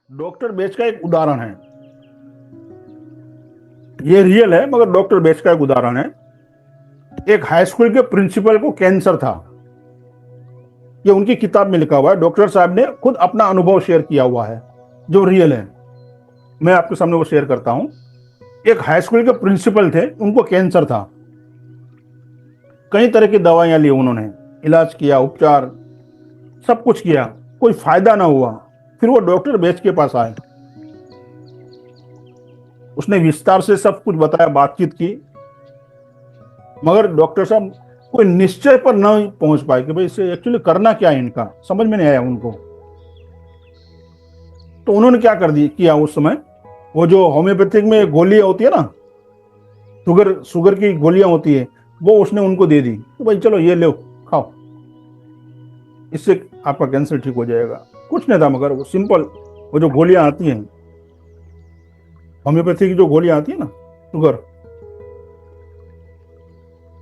Doctor बेच का एक उदाहरण है। ये रियल है, मगर डॉक्टर बेच का एक उदाहरण है। एक हाई स्कूल के प्रिंसिपल को कैंसर था। ये उनकी किताब में लिखा हुआ है। डॉक्टर साहब ने खुद अपना अनुभव शेयर किया हुआ है, जो रियल है। मैं आपके सामने वो शेयर करता हूं। एक हाई स्कूल के प्रिंसिपल थे, उनको कैंसर था। कई तरह की दवाइयां ली उन्होंने, इलाज किया, उपचार सब कुछ किया, कोई फायदा ना हुआ। फिर वो डॉक्टर बेच के पास आए। उसने विस्तार से सब कुछ बताया, बातचीत की, मगर डॉक्टर साहब कोई निश्चय पर न पहुंच पाए कि भाई इसे एक्चुअली करना क्या है। इनका समझ में नहीं आया उनको। तो उन्होंने क्या कर दी किया उस समय, वो जो होम्योपैथिक में गोलियां होती है ना, शुगर की गोलियां होती है, वो उसने उनको दे दी। तो भाई चलो ये लो, खाओ, इससे आपका कैंसर ठीक हो जाएगा। कुछ नहीं था, मगर वो सिंपल, वो जो गोलियां आती हैं, होम्योपैथी की जो गोलियां आती है ना, शुगर,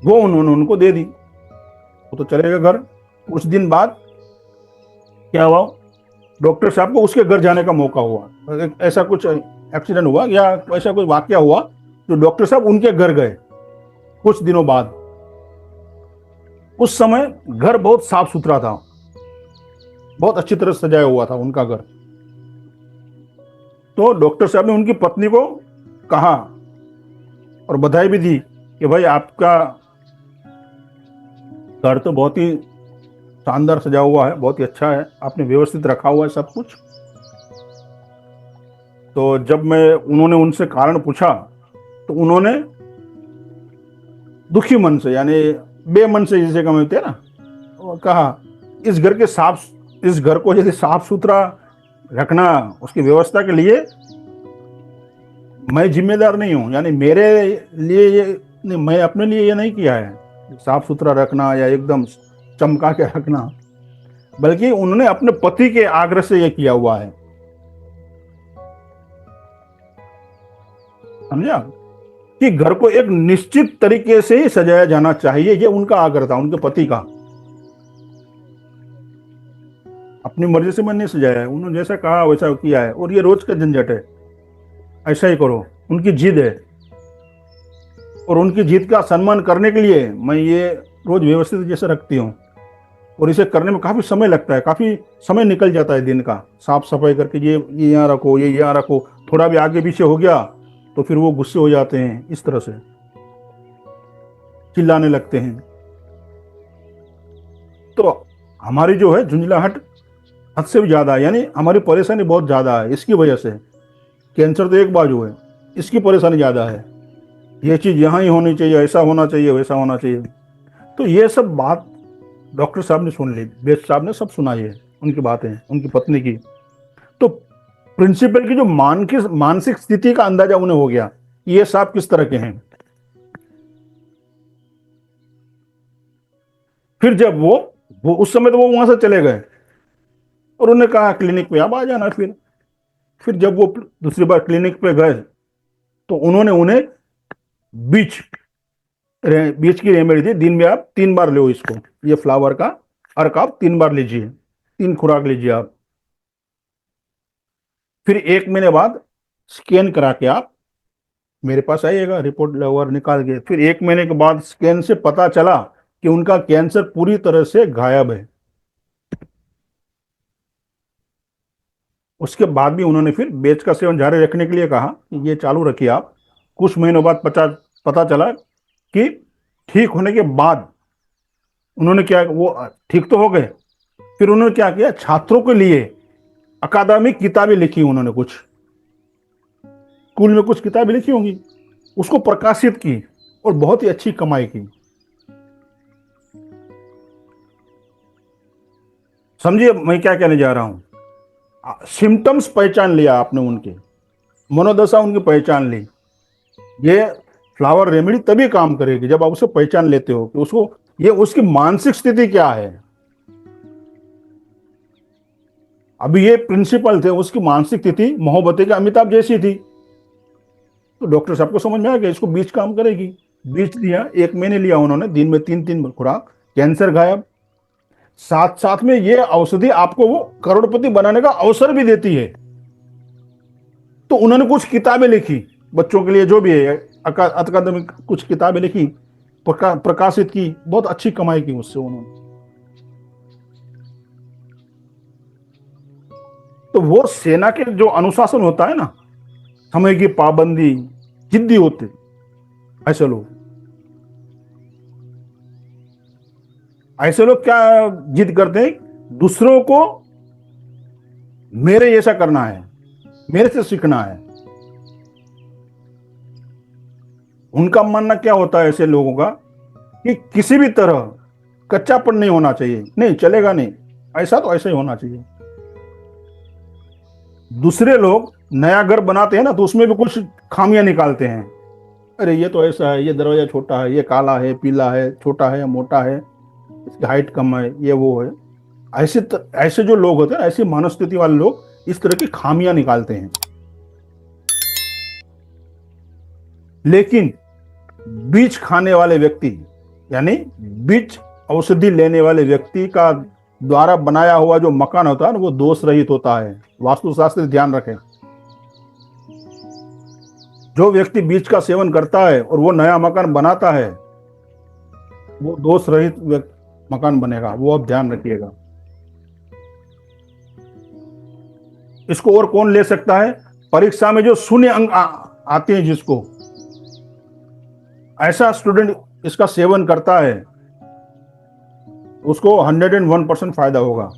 वो उन्होंने उनको दे दी। वो तो चले गए घर। कुछ दिन बाद क्या हुआ, डॉक्टर साहब को उसके घर जाने का मौका हुआ। ऐसा कुछ एक्सीडेंट हुआ या ऐसा कोई वाकया हुआ, जो डॉक्टर साहब उनके घर गए कुछ दिनों बाद। उस समय घर बहुत साफ सुथरा था, बहुत अच्छी तरह सजाया हुआ था उनका घर। तो डॉक्टर साहब ने उनकी पत्नी को कहा और बधाई भी दी कि भाई आपका घर तो बहुत ही शानदार सजा हुआ है, बहुत ही अच्छा है, आपने व्यवस्थित रखा हुआ है सब कुछ। तो जब उन्होंने उनसे कारण पूछा, तो उन्होंने दुखी मन से, यानी बेमन से जिसे कहते हैं ना, वो कहा इस घर को यदि साफ सुथरा रखना, उसकी व्यवस्था के लिए मैं जिम्मेदार नहीं हूं। यानी मेरे लिए ये नहीं, मैं अपने लिए ये नहीं किया है साफ सुथरा रखना या एकदम चमका के रखना, बल्कि उन्होंने अपने पति के आग्रह से ये किया हुआ है। समझा कि घर को एक निश्चित तरीके से ही सजाया जाना चाहिए। ये उनका आग्रह था, उनके पति का। अपनी मर्जी से मैंने नहीं सजाया है, उन्होंने जैसा कहा वैसा किया है। और ये रोज का झंझट है, ऐसा ही करो, उनकी जिद है। और उनकी जिद का सम्मान करने के लिए मैं ये रोज व्यवस्थित जैसे रखती हूँ। और इसे करने में काफी समय लगता है, काफी समय निकल जाता है दिन का, साफ सफाई करके ये यहाँ रखो, ये यहाँ रखो। थोड़ा भी आगे पीछे हो गया तो फिर वो गुस्से हो जाते हैं, इस तरह से चिल्लाने लगते हैं। तो हमारी जो है झुंझलाहट हद से भी ज्यादा है, यानी हमारी परेशानी बहुत ज्यादा है इसकी वजह से। कैंसर तो एक बाजू है, इसकी परेशानी ज्यादा है। ये चीज यहाँ ही होनी चाहिए, ऐसा होना चाहिए, वैसा होना चाहिए। तो ये सब बात डॉक्टर साहब ने सुन ली, बेस्ट साहब ने सब सुनाई है, उनकी बातें, उनकी पत्नी की। तो प्रिंसिपल की जो मानसिक स्थिति का अंदाजा उन्हें हो गया, ये साहब किस तरह के हैं। फिर जब वो उस समय तो वो वहां से चले गए और उन्होंने कहा क्लिनिक पे आप आ जाना। फिर जब वो दूसरी बार क्लिनिक पे गए, तो उन्होंने उन्हें बीच बीच की रेमेडी दी। दिन में आप 3 बार लो इसको, ये फ्लावर का अर्क आप 3 बार लीजिए, 3 खुराक लीजिए आप। फिर 1 महीने बाद स्कैन करा के आप मेरे पास आइएगा, रिपोर्ट वगैरह निकाल के। फिर 1 महीने के बाद स्कैन से पता चला कि उनका कैंसर पूरी तरह से गायब है। उसके बाद भी उन्होंने फिर बेच का सेवन जारी रखने के लिए कहा कि ये चालू रखिए आप। कुछ महीनों बाद पता चला कि ठीक होने के बाद उन्होंने क्या, वो ठीक तो हो गए। फिर उन्होंने क्या किया, छात्रों के लिए अकादमिक किताबें लिखी उन्होंने, कुछ स्कूल में कुछ किताबें लिखी होंगी, उसको प्रकाशित की और बहुत ही अच्छी कमाई की। समझिए मैं क्या कहने जा रहा हूं। सिम्टम्स पहचान लिया आपने उनके, मनोदशा उनकी पहचान ली। ये फ्लावर रेमेडी तभी काम करेगी जब आप उसे पहचान लेते हो कि उसको, ये उसकी मानसिक स्थिति क्या है। अभी ये प्रिंसिपल थे, उसकी मानसिक स्थिति मोहब्बते के अमिताभ जैसी थी। तो डॉक्टर साहब को समझ में आ गया इसको बीज काम करेगी। बीज दिया, 1 महीने लिया उन्होंने, दिन में 3 खुराक, कैंसर गायब। साथ साथ में ये औषधि आपको वो करोड़पति बनाने का अवसर भी देती है। तो उन्होंने कुछ किताबें लिखी बच्चों के लिए, जो भी है अकादमिक कुछ किताबें लिखी, प्रकाशित की, बहुत अच्छी कमाई की उससे उन्होंने। तो वो सेना के जो अनुशासन होता है ना, समय की पाबंदी, जिद्दी होते ऐसे लोग। ऐसे लोग क्या जिद करते हैं, दूसरों को मेरे जैसा करना है, मेरे से सीखना है। उनका मानना क्या होता है ऐसे लोगों का, कि किसी भी तरह कच्चापन नहीं होना चाहिए, नहीं चलेगा नहीं, ऐसा तो ऐसा ही होना चाहिए। दूसरे लोग नया घर बनाते हैं ना, तो उसमें भी कुछ खामियां निकालते हैं। अरे ये तो ऐसा है, ये दरवाजा छोटा है, ये काला है, पीला है, छोटा है, मोटा है, इसकी हाइट कम है, ये वो है। ऐसे जो लोग होते हैं, ऐसी मनस्थिति वाले लोग इस तरह की खामियां निकालते हैं। लेकिन बीज खाने वाले व्यक्ति, यानी बीज औषधि लेने वाले व्यक्ति का द्वारा बनाया हुआ जो मकान होता है ना, वो दोष रहित होता है। वास्तुशास्त्र ध्यान रखें, जो व्यक्ति बीज का सेवन करता है और वो नया मकान बनाता है, वो दोष रहित मकान बनेगा, वो आप ध्यान रखिएगा। इसको और कौन ले सकता है, परीक्षा में जो शून्य अंक आते हैं, जिसको ऐसा स्टूडेंट इसका सेवन करता है, उसको 101% फायदा होगा।